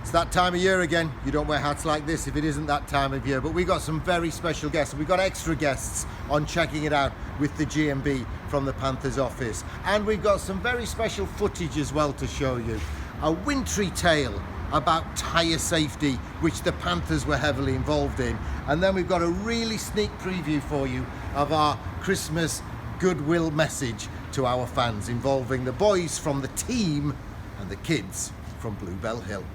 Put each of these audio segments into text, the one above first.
It's that time of year again. You don't wear hats like this if it isn't that time of year. But we got some very special guests. We've got extra guests on Checking It Out with the GMB from the Panthers office. And we've got some very special footage as well to show you. A wintry tale about tyre safety, which the Panthers were heavily involved in. And then we've got a really sneak preview for you of our Christmas goodwill message to our fans, involving the boys from the team and the kids from Bluebell Hill.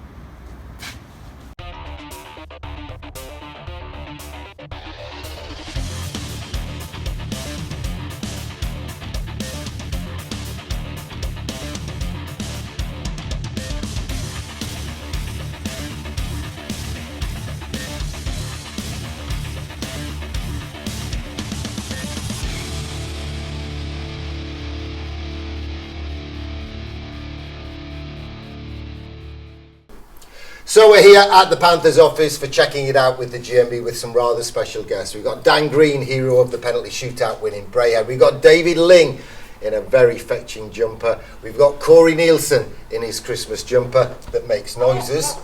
So we're here at the Panthers office for Checking It Out with the GMB with some rather special guests. We've got Dan Green, hero of the penalty shootout win in Brayhead. We've got David Ling in a very fetching jumper. We've got Corey Nielsen in his Christmas jumper that makes noises.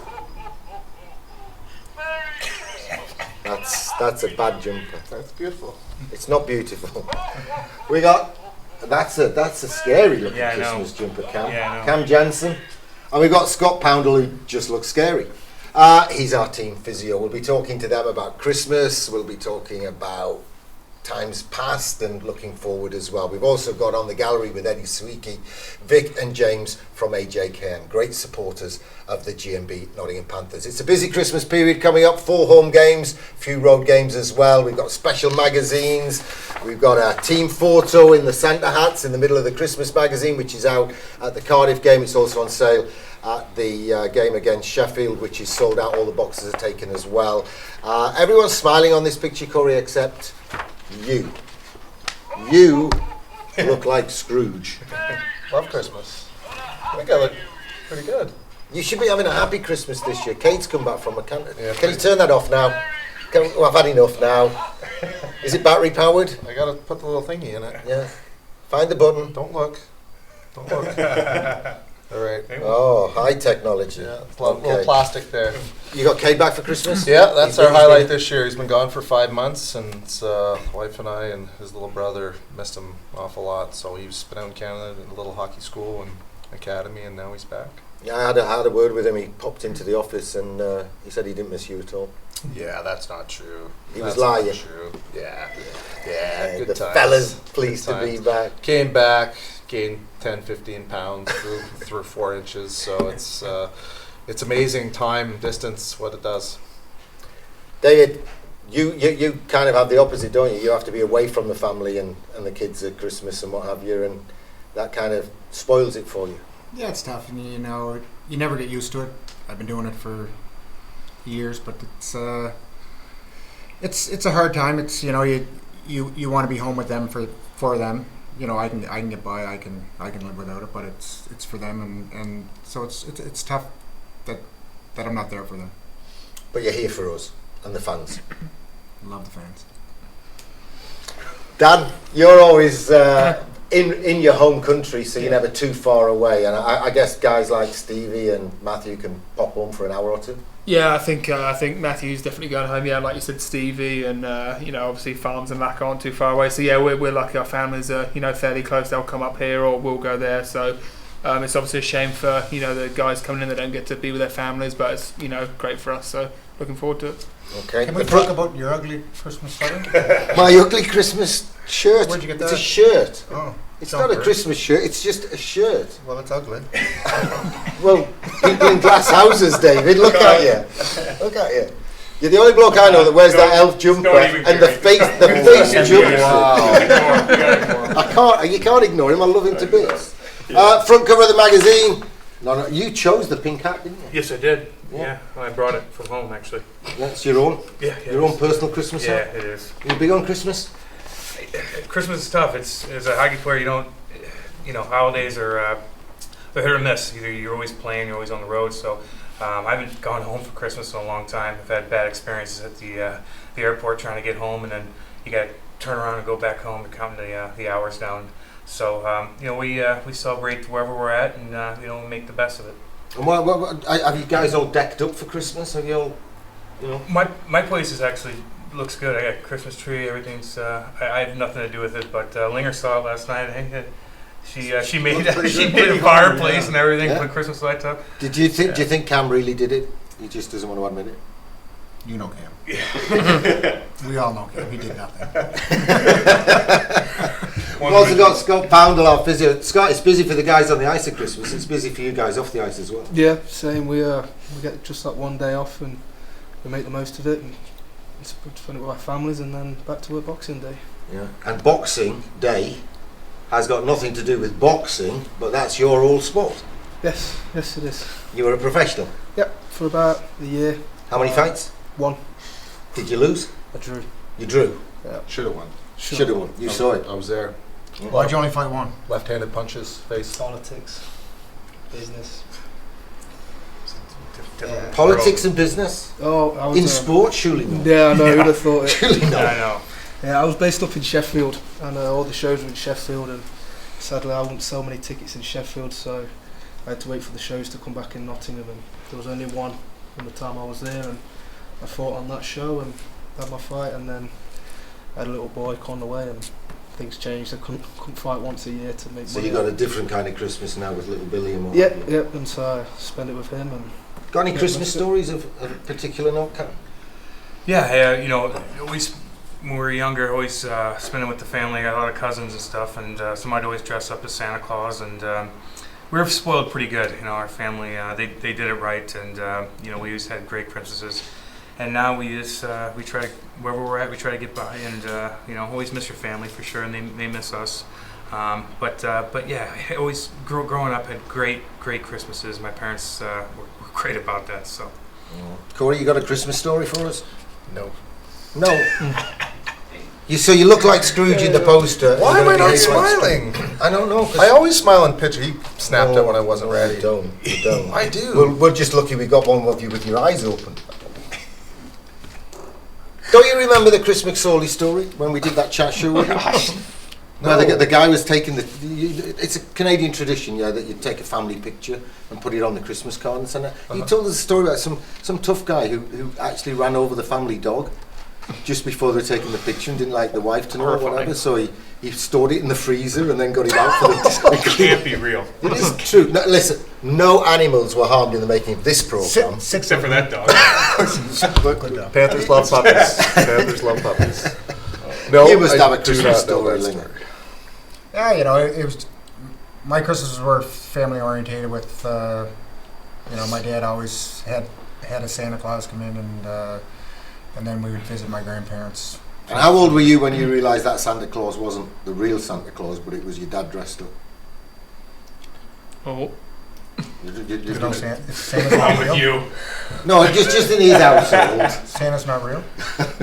That's a bad jumper. That's beautiful. It's not beautiful. We got that's a scary looking Christmas jumper, Cam. Cam Jansen. And we've got Scott Poundle, who just looks scary. He's our team physio. We'll be talking to them about Christmas. We'll be talking about times past and looking forward as well. We've also got on the gallery with Eddie Sweeky, Vic and James from AJKM, great supporters of the GMB Nottingham Panthers. It's a busy Christmas period coming up, 4 home games, a few road games as well. We've got special magazines. We've got a team photo in the Santa hats in the middle of the Christmas magazine, which is out at the Cardiff game. It's also on sale at the game against Sheffield, which is sold out. All the boxes are taken as well. Everyone's smiling on this picture, Corey, except you. You look like Scrooge. Love Christmas. I think I look pretty good. You should be having a happy Christmas this year. Kate's come back from a canter. Yeah, can you turn that off now? I've had enough now. Is it battery powered? I gotta put the little thingy in it. Yeah. Find the button. Don't look. Don't look. All right. Oh, high technology. Yeah, it's a little plastic there. You got Kate back for Christmas? Yeah, that's our highlight this year. He's been gone for 5 months, and it's, wife and I and his little brother missed him an awful lot. So he's been out in Canada in a little hockey school and academy, and now he's back. Yeah, I had a word with him. He popped into the office and he said he didn't miss you at all. Yeah, that's not true. He was lying. Not true. Yeah, good the times. Fella's pleased to be back. Came back, gained 10, 15 pounds through 4 inches. So it's amazing time, distance, what it does. David, you kind of have the opposite, don't you? You have to be away from the family and the kids at Christmas and what have you, and that kind of spoils it for you. Yeah, it's tough, and you know, you never get used to it. I've been doing it for years, but it's a hard time. It's, you know, you want to be home with them for them. You know, I can get by. I can live without it, but it's for them, and so it's tough that I'm not there for them. But you're here for us and the fans. Love the fans. Dan, you're always in your home country, so you're never too far away, and I guess guys like Stevie and Matthew can pop home for an hour or two. Yeah, I think Matthew's definitely going home. Yeah, like you said, Stevie, and you know, obviously farms and that aren't too far away. So yeah, we're lucky. Our families are, you know, fairly close. They'll come up here or we'll go there. So it's obviously a shame for, you know, the guys coming in that don't get to be with their families, but it's, you know, great for us. So looking forward to it. Okay. Can we talk about your ugly Christmas sweater? My ugly Christmas shirt. Where'd you get that? It's a shirt. Oh, it's not a Christmas shirt. It's just a shirt. Well, it's ugly. Well, people in glass houses, David. Look at you. Look at you. You're the only bloke I know that wears that elf jumper and the face jumps. Wow. You can't ignore him. I love him to bits. Front cover of the magazine. No, you chose the pink hat, didn't you? Yes, I did. Yeah, I brought it from home actually. That's your own? Yeah. Your own personal Christmas hat? Yeah, it is. You big on Christmas? Christmas is tough. It's as a hockey player, you don't, you know, holidays are they're hit or miss. Either you're always playing, you're always on the road. So I haven't gone home for Christmas in a long time. I've had bad experiences at the airport trying to get home, and then you got to turn around and go back home and count the hours down. So you know, we celebrate wherever we're at, and you know, we make the best of it. And have you guys all decked up for Christmas? Have you all, you know? My place is actually looks good. I got a Christmas tree. Everything's. I have nothing to do with it, but Linger saw it last night. She made a fireplace and everything, put Christmas lights up. Do you think Cam really did it? He just doesn't want to admit it. You know Cam. We all know Cam. He did nothing. We've also got Scott Poundle, our physio. Scott, it's busy for the guys on the ice at Christmas. It's busy for you guys off the ice as well. Yeah, same. We get just that one day off and we make the most of it. And spend it with our families and then back to work Boxing Day. Yeah. And Boxing Day has got nothing to do with boxing, but that's your old sport. Yes, it is. You were a professional. Yep, for about a year. How many fights? One. Did you lose? I drew. You drew? Yeah. Should have won. Should have won. You saw it. I was there. Why'd you only fight one? Left-handed punches, face. Politics, business. Politics and business? Oh, I was In sport? Surely not. Yeah, I know. Who'd have thought it? Surely not. Yeah, I know. Yeah, I was based up in Sheffield, and all the shows were in Sheffield, and sadly I wouldn't sell many tickets in Sheffield, so I had to wait for the shows to come back in Nottingham, and there was only one from the time I was there, and I fought on that show and had my fight, and then I had a little boy on the way, and things changed. I couldn't fight once a year to make So money. you got a different kind of Christmas now with little Billy and what? Yeah, and so I spent it with him. And Got any Yeah, Christmas that's it. stories of a particular note, Cam? Yeah, always when we were younger, always spending with the family. I got a lot of cousins and stuff, and somebody'd always dress up as Santa Claus, and we were spoiled pretty good. Our family they did it right, and we always had great Christmases. And now we just we try to, wherever we're at, we try to get by, and always miss your family for sure, and they miss us. But yeah, I always growing up had great Christmases. My parents were great about that. So, Corey, you got a Christmas story for us? No. No. So you look like Scrooge in the poster. Why am I not smiling? I don't know. I always smile in picture. He snapped it when I wasn't ready. You don't. I do. Well, we're just lucky we got one of you with your eyes open. Don't you remember the Chris McSorley story when we did that chat show with him? No, the guy was taking it's a Canadian tradition, that you take a family picture and put it on the Christmas card and send it. He told us a story about some tough guy who actually ran over the family dog just before they were taking the picture and didn't like the wife to know or whatever, so he stored it in the freezer and then got it out for the it can't be real. It is true. No, listen, no animals were harmed in the making of this program. Except for that dog. Panthers love puppies. Panthers love puppies. No, You must have a do Christmas not know story, that Linger. Yeah, it was. My Christmases were family orientated. With my dad always had a Santa Claus come in, and then we would visit my grandparents. And how old were you when you realised that Santa Claus wasn't the real Santa Claus, but it was your dad dressed up? Oh, There's no Santa. Santa's not real. You. No, just in his household. Santa's not real.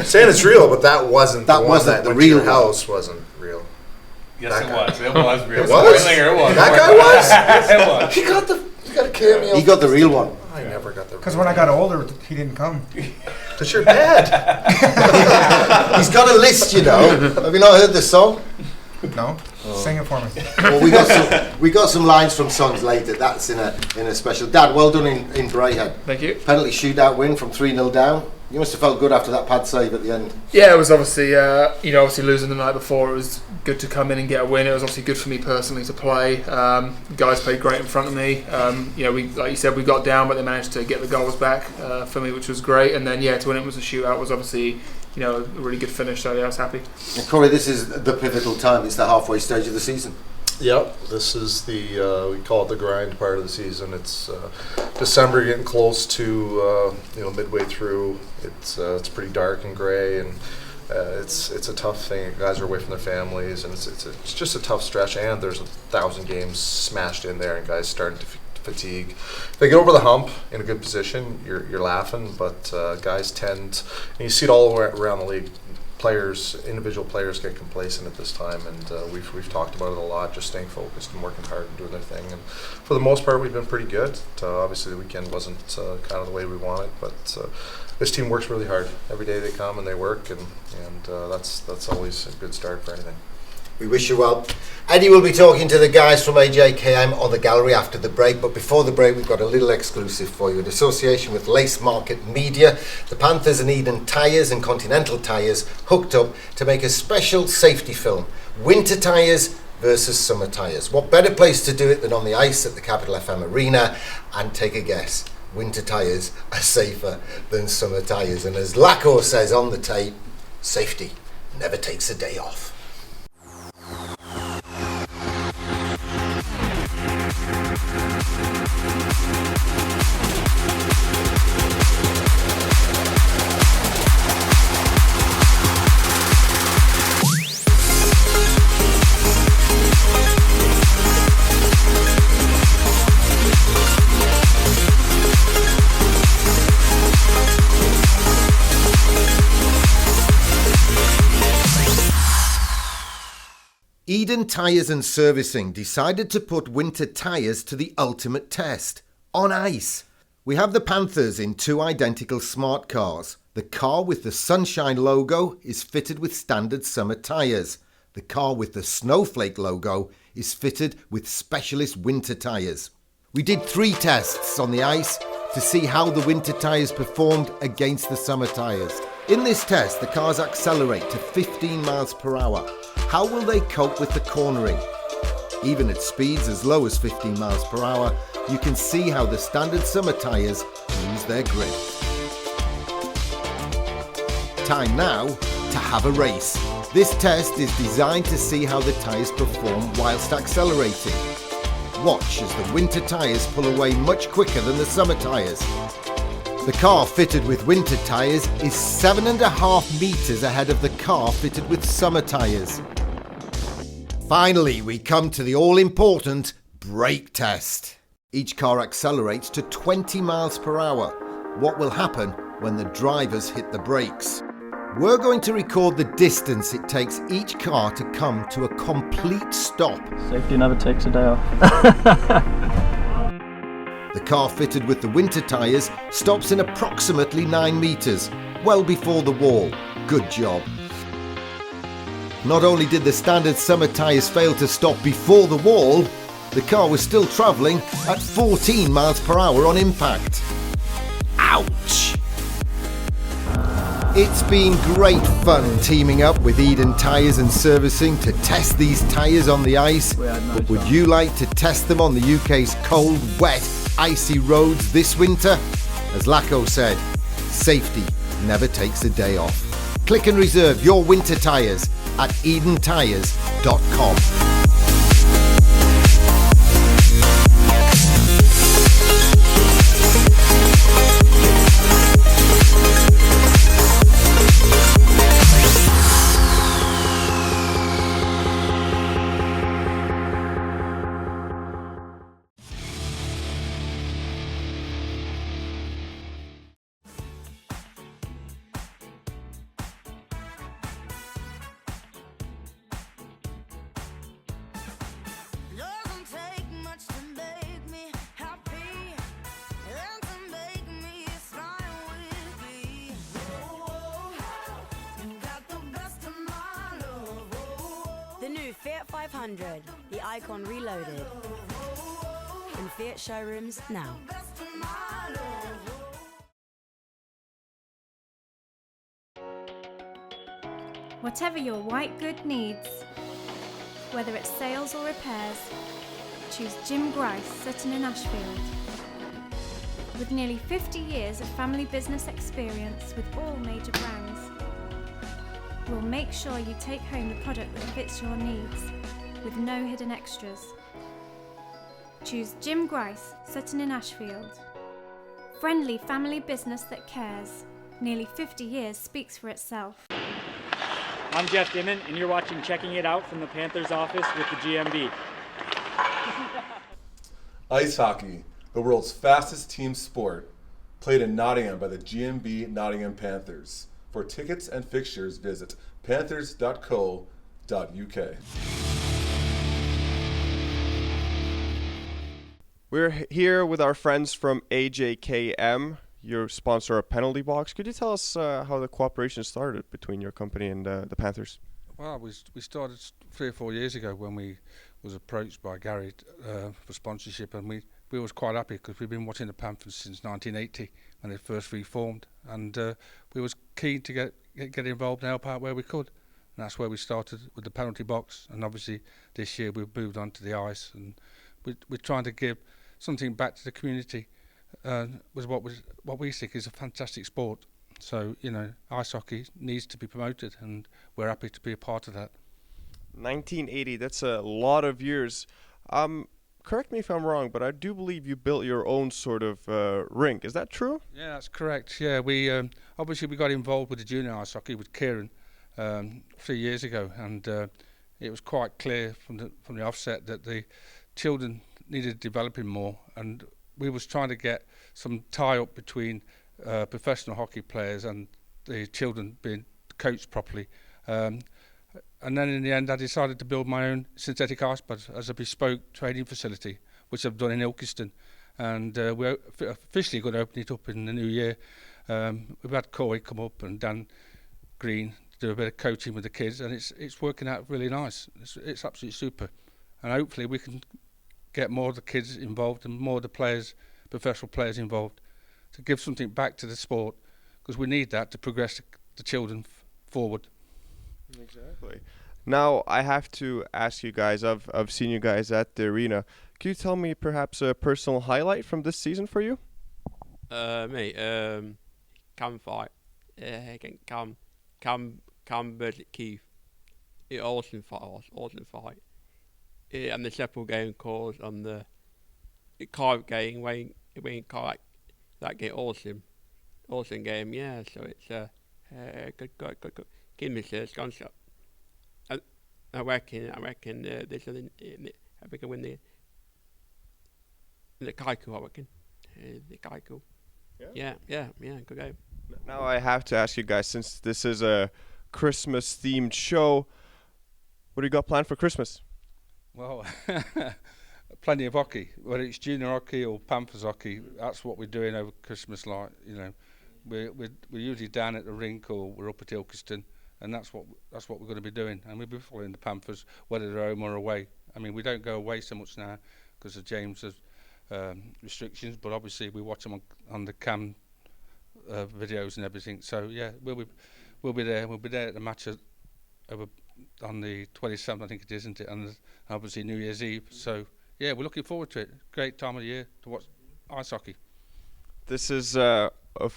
Santa's real, but that wasn't That the one wasn't that the went real to your one. house wasn't real. Yes, That it guy. was. It was real. It was? Linger, it was. That guy was? Yes, it was. He got a cameo. He got the real one. I never got the. Because when I got older, he didn't come. Because your dad. He's got a list, Have you not heard the song? No, sing it for me. Well, we got some lines from songs later. That's in a special. Dad, well done in Braehead. thank you. Penalty shootout win from 3-0 down. You must have felt good after that pad save at the end. Yeah, it was obviously, obviously losing the night before. It was good to come in and get a win. It was obviously good for me personally to play. Guys played great in front of me. We, like you said, we got down, but they managed to get the goals back for me, which was great. And then, to win it was a shootout was obviously, a really good finish. So I was happy. And Corey, this is the pivotal time. It's the halfway stage of the season. Yep, this is the we call it the grind part of the season. It's December, getting close to midway through. It's pretty dark and gray, and it's a tough thing. Guys are away from their families, and it's just a tough stretch. And there's 1,000 games smashed in there, and guys starting to fatigue. If they get over the hump in a good position, you're laughing. But guys tend, and you see it all around the league. Individual players get complacent at this time, and we've talked about it a lot, just staying focused and working hard and doing their thing. And for the most part, we've been pretty good. Obviously, the weekend wasn't kind of the way we wanted, but this team works really hard. Every day they come and they work, and that's always a good start for anything. We wish you well. Eddie will be talking to the guys from AJKM on the gallery after the break, but before the break we've got a little exclusive for you. In association with Lace Market Media, the Panthers and Eden Tyres and Continental Tyres hooked up to make a special safety film, Winter Tyres versus Summer Tyres. What better place to do it than on the ice at the Capital FM Arena? And take a guess, winter tyres are safer than summer tyres. And as Lacko says on the tape, safety never takes a day off. Eden Tyres and Servicing decided to put winter tyres to the ultimate test, on ice. We have the Panthers in two identical smart cars. The car with the Sunshine logo is fitted with standard summer tyres. The car with the Snowflake logo is fitted with specialist winter tyres. We did 3 tests on the ice to see how the winter tyres performed against the summer tyres. In this test, the cars accelerate to 15 miles per hour. How will they cope with the cornering? Even at speeds as low as 15 miles per hour, you can see how the standard summer tyres lose their grip. Time now to have a race. This test is designed to see how the tyres perform whilst accelerating. Watch as the winter tyres pull away much quicker than the summer tyres. The car fitted with winter tyres is 7.5 metres ahead of the car fitted with summer tyres. Finally, we come to the all-important brake test. Each car accelerates to 20 miles per hour. What will happen when the drivers hit the brakes? We're going to record the distance it takes each car to come to a complete stop. Safety never takes a day off. The car fitted with the winter tyres stops in approximately 9 metres, well before the wall. Good job. Not only did the standard summer tyres fail to stop before the wall, the car was still travelling at 14 miles per hour on impact. Ouch! It's been great fun teaming up with Eden Tyres and Servicing to test these tyres on the ice, but would you like to test them on the UK's cold, wet, icy roads this winter? As Lacko said, safety never takes a day off. Click and reserve your winter tyres at edentyres.com. The new Fiat 500, the Icon Reloaded. In Fiat showrooms now. Whatever your white good needs, whether it's sales or repairs, choose Jim Grice, Sutton in Ashfield. With nearly 50 years of family business experience with all major brands, we'll make sure you take home the product that fits your needs, with no hidden extras. Choose Jim Grice, Sutton in Ashfield. Friendly family business that cares. Nearly 50 years speaks for itself. I'm Jeff Dimon, and you're watching Checking It Out from the Panthers office with the GMB. Ice hockey, the world's fastest team sport, played in Nottingham by the GMB Nottingham Panthers. For tickets and fixtures, visit panthers.co.uk. We're here with our friends from AJKM, your sponsor of Penalty Box. Could you tell us how the cooperation started between your company and the Panthers? Well, we started 3 or 4 years ago when we was approached by Gary for sponsorship, and we was quite happy because we've been watching the Panthers since 1980 when they first reformed, and we was keen to get involved and help out where we could. And that's where we started with the penalty box, and obviously this year we've moved on to the ice, and we're trying to give something back to the community. Was what we think is a fantastic sport. So, you know, ice hockey needs to be promoted, and we're happy to be a part of that. 1980, that's a lot of years. Correct me if I'm wrong, but I do believe you built your own sort of rink. Is that true? Yeah, that's correct. Yeah, we obviously we got involved with the junior ice hockey with Kieran 3 years ago, and it was quite clear from the offset that the children needed developing more, and we was trying to get some tie-up between professional hockey players and the children being coached properly. And then in the end I decided to build my own synthetic ice pad as a bespoke training facility, which I've done in Ilkeston, and we're officially going to open it up in the new year. We've had Corey come up and Dan Green to do a bit of coaching with the kids, and it's working out really nice. It's absolutely super, and hopefully we can get more of the kids involved and more of the players, professional players involved, to give something back to the sport, because we need that to progress the children forward. Exactly. Now I have to ask you guys, I've seen you guys at the arena. Can you tell me perhaps a personal highlight from this season for you? Cam fight. Cam Keith. Awesome fight. And the several game calls on the Carve game when Carve that game awesome game, yeah. So it's good. Give me a gunshot. I reckon this I think I win the Kaiku. I reckon the Kaiku. Yeah, good game. Now I have to ask you guys, since this is a Christmas themed show, what do you got planned for Christmas? Well, plenty of hockey, whether it's junior hockey or Panthers hockey. That's what we're doing over Christmas. Like, you know, we're usually down at the rink or we're up at Ilkeston, and that's what we're going to be doing. And we'll be following the Panthers, whether they're home or away. I mean, we don't go away so much now because of James's restrictions, but obviously we watch them on the cam videos and everything. So yeah, we'll be there. We'll be there at the match on the 27th, I think it is, isn't it? And obviously New Year's Eve. So yeah, we're looking forward to it. Great time of the year to watch ice hockey. This is, of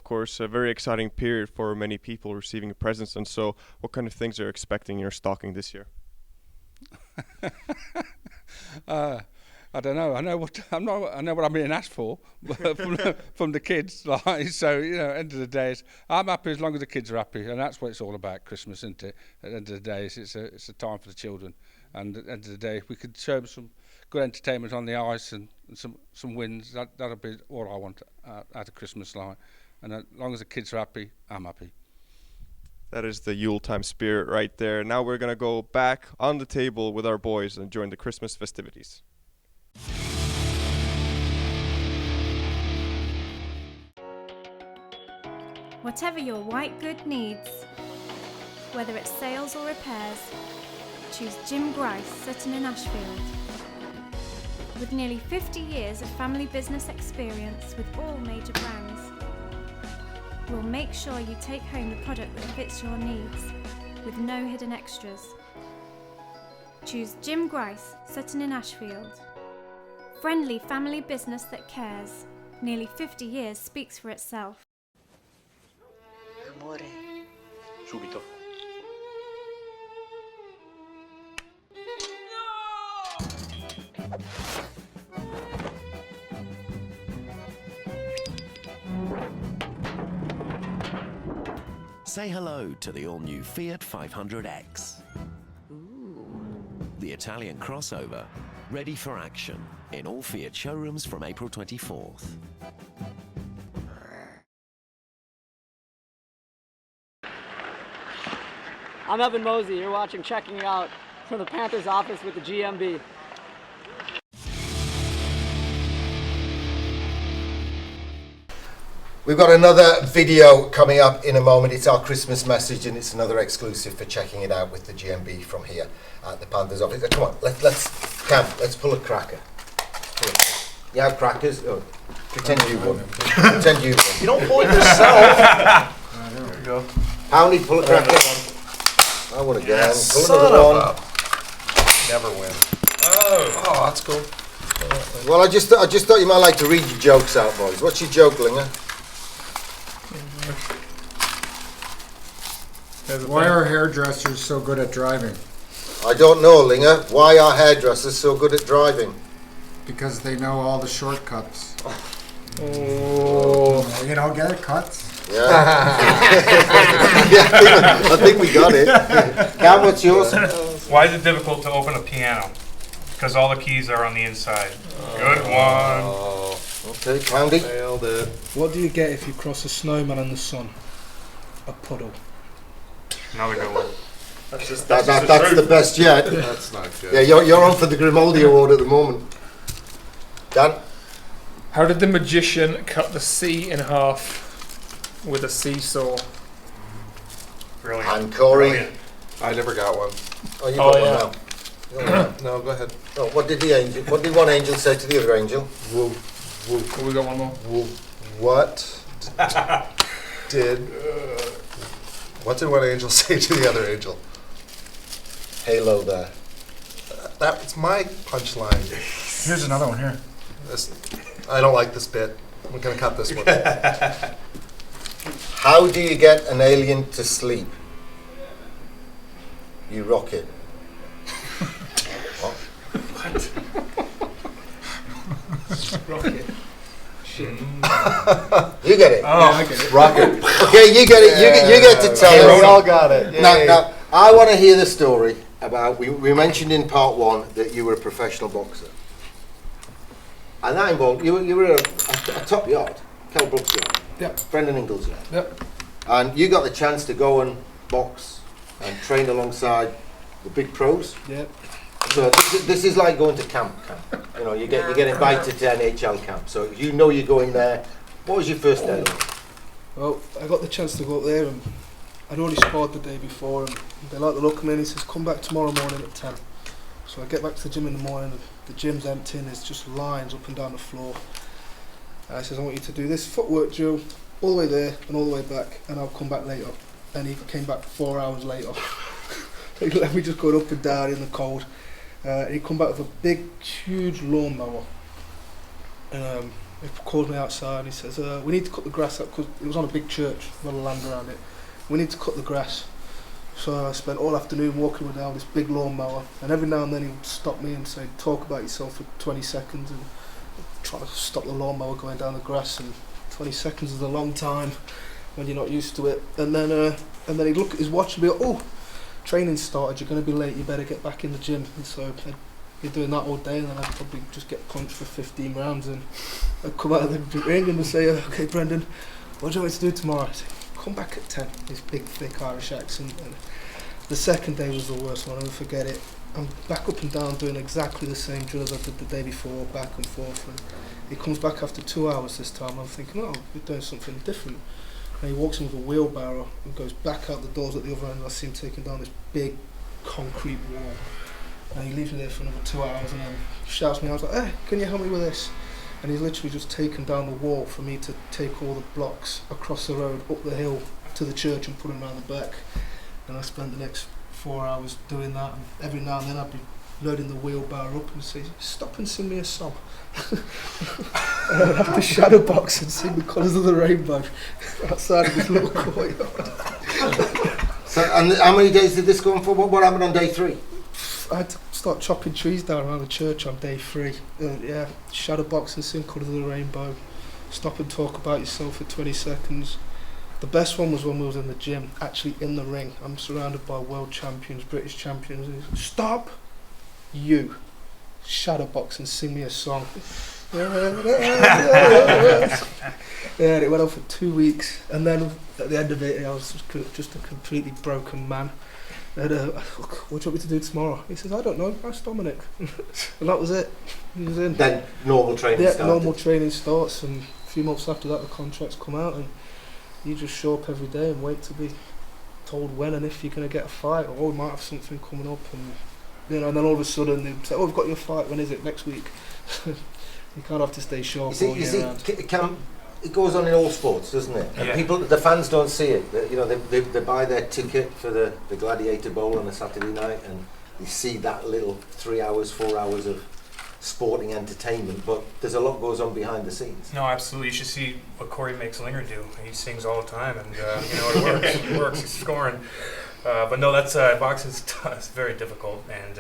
course, a very exciting period for many people receiving presents. And so, what kind of things are you expecting in your stocking this year? I don't know. I know what I'm being asked for from the kids. Like, so, you know, end of the day, I'm happy as long as the kids are happy, and that's what it's all about. Christmas, isn't it? At the end of the day, it's a time for the children, and at the end of the day, if we could show them some good entertainment on the ice and some wins, that'll be all I want out of Christmas. Like, and as long as the kids are happy, I'm happy. That is the Yuletime spirit right there. Now we're gonna go back on the table with our boys and join the Christmas festivities. Whatever your white good needs, whether it's sales or repairs, choose Jim Grice, Sutton in Ashfield. With nearly 50 years of family business experience with all major brands, we'll make sure you take home the product that fits your needs, with no hidden extras. Choose Jim Grice, Sutton in Ashfield. Friendly family business that cares. Nearly 50 years speaks for itself. Amore. Subito. Say hello to the all-new Fiat 500X. The Italian crossover, ready for action in all Fiat showrooms from April 24th. I'm Evan Mosey. You're watching Checking It Out from the Panthers office with the GMB. We've got another video coming up in a moment. It's our Christmas message, and it's another exclusive for checking it out with the GMB from here at the Panthers office. Come on, let's pull a cracker. You have crackers? Oh, pretend you won. Pretend you won. You don't pull it yourself. There we go. Poundy, pull a cracker. I want to get pull another one. Never win. Oh, that's cool. Well, I just thought you might like to read your jokes out, boys. What's your joke, Linger? Why are hairdressers so good at driving? I don't know, Linger. Why are hairdressers so good at driving? Because they know all the shortcuts. Oh. You know, get it, cuts? Yeah. I think we got it. Cam, what's yours? Why is it difficult to open a piano? Because all the keys are on the inside. Good one. Okay, Poundy. Nailed it. What do you get if you cross a snowman in the sun? A puddle. Another good one. That's the best yet. That's not good. Yeah, you're on for the Grimaldi Award at the moment. Dan? How did the magician cut the sea in half with a seesaw? Brilliant. And Corey? Brilliant. I never got one. Oh, you got yeah. one now. No, go ahead. Oh, what did one angel say to the other angel? Woo, woo. We got one more. Woo. What did one angel say to the other angel? Halo there. That's my punchline. Here's another one here. I don't like this bit. I'm going to cut this one. How do you get an alien to sleep? You rock it. Rocket. Shit. You get it. Oh, yeah, I get it. Rocket. Okay, you get it. You get to tell Yeah, us. we all got it. Now, I want to hear the story about. We mentioned in part one that you were a professional boxer, and that involved you were a top yard, Kel Brooks yard, Yep. Brendan Ingles yard, Yep. and you got the chance to go and box and train alongside the big pros. Yep. So this is like going to camp. You know, you get invited to NHL camp. So you know you're going there. What was your first day like? Well, I got the chance to go up there, and I'd already sparred the day before, and they like the look of me, and he says, come back tomorrow morning at 10. So I get back to the gym in the morning, and the gym's empty, and there's just lines up and down the floor. And I says, I want you to do this footwork drill all the way there and all the way back, and I'll come back later. And he came back 4 hours later. He let me just go up and down in the cold. He come back with a big, huge lawnmower. He called me outside and he says, we need to cut the grass up, because it was on a big church, a lot of land around it. We need to cut the grass. So I spent all afternoon walking down this big lawnmower, and every now and then he would stop me and say, talk about yourself for 20 seconds, and try to stop the lawnmower going down the grass, and 20 seconds is a long time when you're not used to it. And then he'd look at his watch and be like, oh, training started, you're going to be late, you better get back in the gym. And so I'd be doing that all day, and then I'd probably just get punched for 15 rounds, and I'd come out of the ring and say, okay Brendan, what do you want me to do tomorrow? I'd say, come back at 10, this big thick Irish accent. And the second day was the worst one, I'll never forget it. I'm back up and down doing exactly the same drill as I did the day before, back and forth, and he comes back after 2 hours this time. I'm thinking, oh, we're doing something different. And he walks in with a wheelbarrow and goes back out the doors at the other end, and I see him taking down this big concrete wall. And he leaves me there for another 2 hours, and then shouts me out, like, hey, can you help me with this? And he's literally just taken down the wall for me to take all the blocks across the road, up the hill to the church, and put them around the back. And I spent the next 4 hours doing that, and every now and then I'd be loading the wheelbarrow up and say, stop and sing me a song. And I'd have to shadow box and sing the colours of the rainbow outside of this little courtyard. So, and how many days did this go on for? What happened on day 3? I had to start chopping trees down around the church on day 3. Yeah, shadow box and sing colours of the rainbow. Stop and talk about yourself for 20 seconds. The best one was when we was in the gym, actually in the ring. I'm surrounded by world champions, British champions. And he's, stop, you, shadow box and sing me a song. Yeah, it went on for 2 weeks, and then at the end of it, I was just a completely broken man. And what do you want me to do tomorrow? He says, I don't know, ask Dominic. And that was it. He was in. Then normal training started. Normal training starts, and few months after that, the contracts come out, and you just show up every day and wait to be told when and if you're going to get a fight, or we might have something coming up, and and then all of a sudden they say, "Oh, we've got your fight. When is it? Next week." You can't have to stay sharp all year round. It goes on in all sports, doesn't it? And the fans don't see it. They buy their ticket for the Gladiator Bowl on a Saturday night, and you see that little 3 hours, 4 hours of sporting entertainment, but there's a lot goes on behind the scenes. No, absolutely. You should see what Corey makes Linger do. He sings all the time, and it works. It works. He's scoring. But no, that's boxing's it's very difficult, and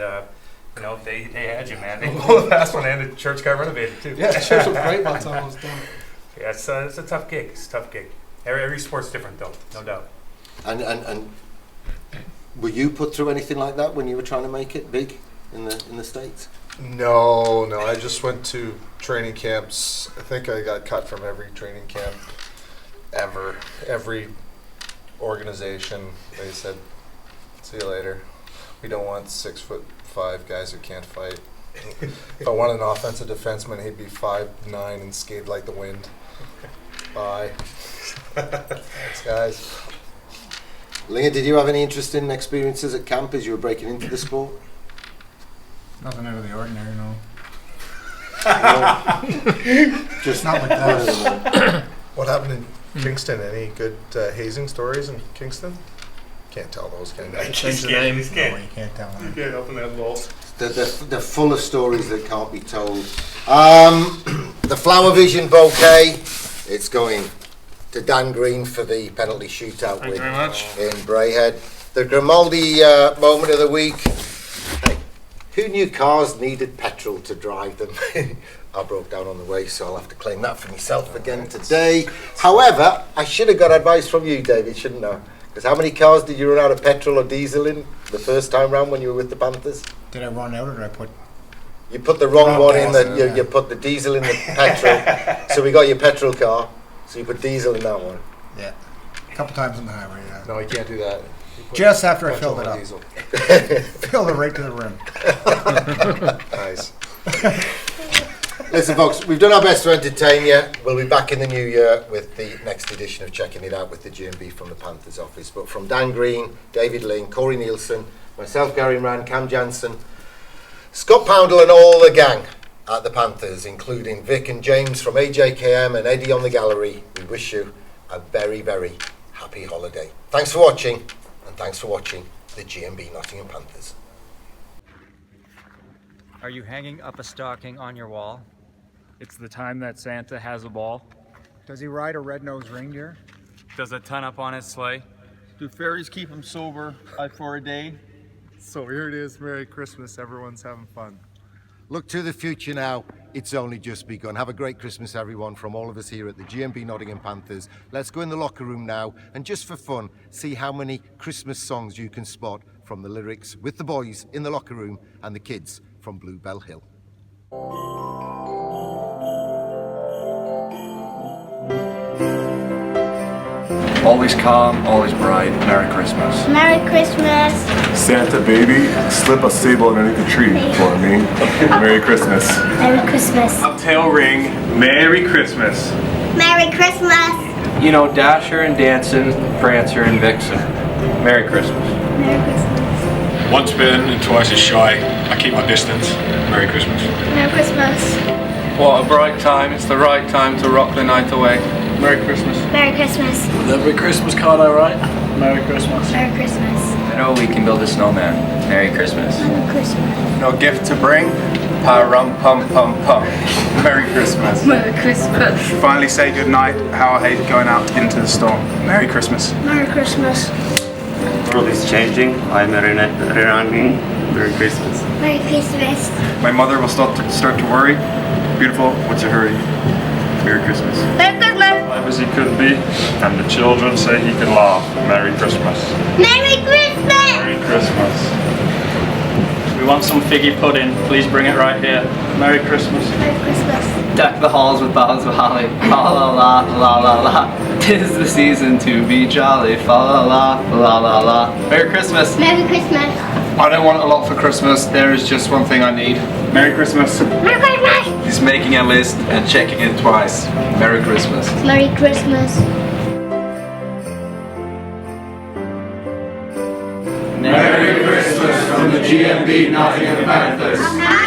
they had you, man. They pulled the fast one, and the church got renovated too. Yeah, the church was great by the time I was done. Yeah, it's a tough gig. It's a tough gig. Every sport's different, though, no doubt. And were you put through anything like that when you were trying to make it big in the States? No. I just went to training camps. I think I got cut from every training camp ever. Every organization, they said, "See you later. We don't want 6'5" guys who can't fight." If I wanted an offensive defenseman, he'd be 5'9" and skate like the wind. Bye. Thanks, guys. Linger, did you have any interesting experiences at camp as you were breaking into the sport? Nothing out of the ordinary, no. Just not like that. What happened in Kingston? Any good hazing stories in Kingston? Can't tell those, can you? Change the name. No, you can't tell them. You can't open that ball. They're full of stories that can't be told. The Flower Vision bouquet, it's going to Dan Green for the penalty shootout Thank you very much. In Brayhead. The Grimaldi moment of the week. Hey, who knew cars needed petrol to drive them? I broke down on the way, so I'll have to claim that for myself again today. However, I should have got advice from you, David, shouldn't I? Because how many cars did you run out of petrol or diesel in the first time round when you were with the Panthers? Did I run out, or did I put? You put the wrong one in. You put the diesel in the petrol. So we got your petrol car. So you put diesel in that one. Yeah, a couple times on the highway. Yeah. No, you can't do that. Just after I filled it up. Filled it right to the rim. Nice. Listen, folks, we've done our best to entertain you. We'll be back in the new year with the next edition of Checking It Out with the GMB from the Panthers office. But from Dan Green, David Ling, Corey Nielsen, myself, Gary Rand, Cam Jansen, Scott Poundle and all the gang at the Panthers, including Vic and James from AJKM and Eddie on the gallery, we wish you a very, very happy holiday. Thanks for watching, and thanks for watching the GMB Nottingham Panthers. Are you hanging up a stocking on your wall? It's the time that Santa has a ball. Does he ride a red-nosed reindeer? Does a ton up on his sleigh. Do fairies keep him sober for a day? So here it is, Merry Christmas, everyone's having fun. Look to the future now, it's only just begun. Have a great Christmas, everyone, from all of us here at the GMB Nottingham Panthers. Let's go in the locker room now and just for fun, see how many Christmas songs you can spot from the lyrics with the boys in the locker room and the kids from Bluebell Hill. Always calm, always bright. Merry Christmas. Merry Christmas. Santa baby, slip a sable underneath the tree for me. Merry Christmas. Merry Christmas. Tail ring. Merry Christmas. Merry Christmas. You know, Dasher and Dancer, Prancer and Vixen. Merry Christmas. Merry Christmas. Once bitten and twice as shy. I keep my distance. Merry Christmas. Merry Christmas. What a bright time. It's the right time to rock the night away. Merry Christmas. Merry Christmas. With every Christmas card I write, Merry Christmas. Merry Christmas. I know we can build a snowman. Merry Christmas. Merry Christmas. No gift to bring. Pa-rum pum pum pum. Merry Christmas. Merry Christmas. Finally say goodnight. How I hate going out into the storm. Merry Christmas. Merry Christmas. The world is changing. I'm running. Merry Christmas. Merry Christmas. My mother will start to worry. Beautiful, what's your hurry? Merry Christmas. Merry Christmas. Live as he could be, and the children say he can laugh. Merry Christmas. Merry Christmas. Merry Christmas. We want some figgy pudding. Please bring it right here. Merry Christmas. Merry Christmas. Deck the halls with boughs of holly. Fa la la la la la. 'Tis the season to be jolly. Fa la la la la la. Merry Christmas. Merry Christmas. I don't want a lot for Christmas. There is just one thing I need. Merry Christmas. Merry Christmas. is making a list and checking it twice. Merry Christmas. Merry Christmas. Merry Christmas from the GMB Nottingham Panthers.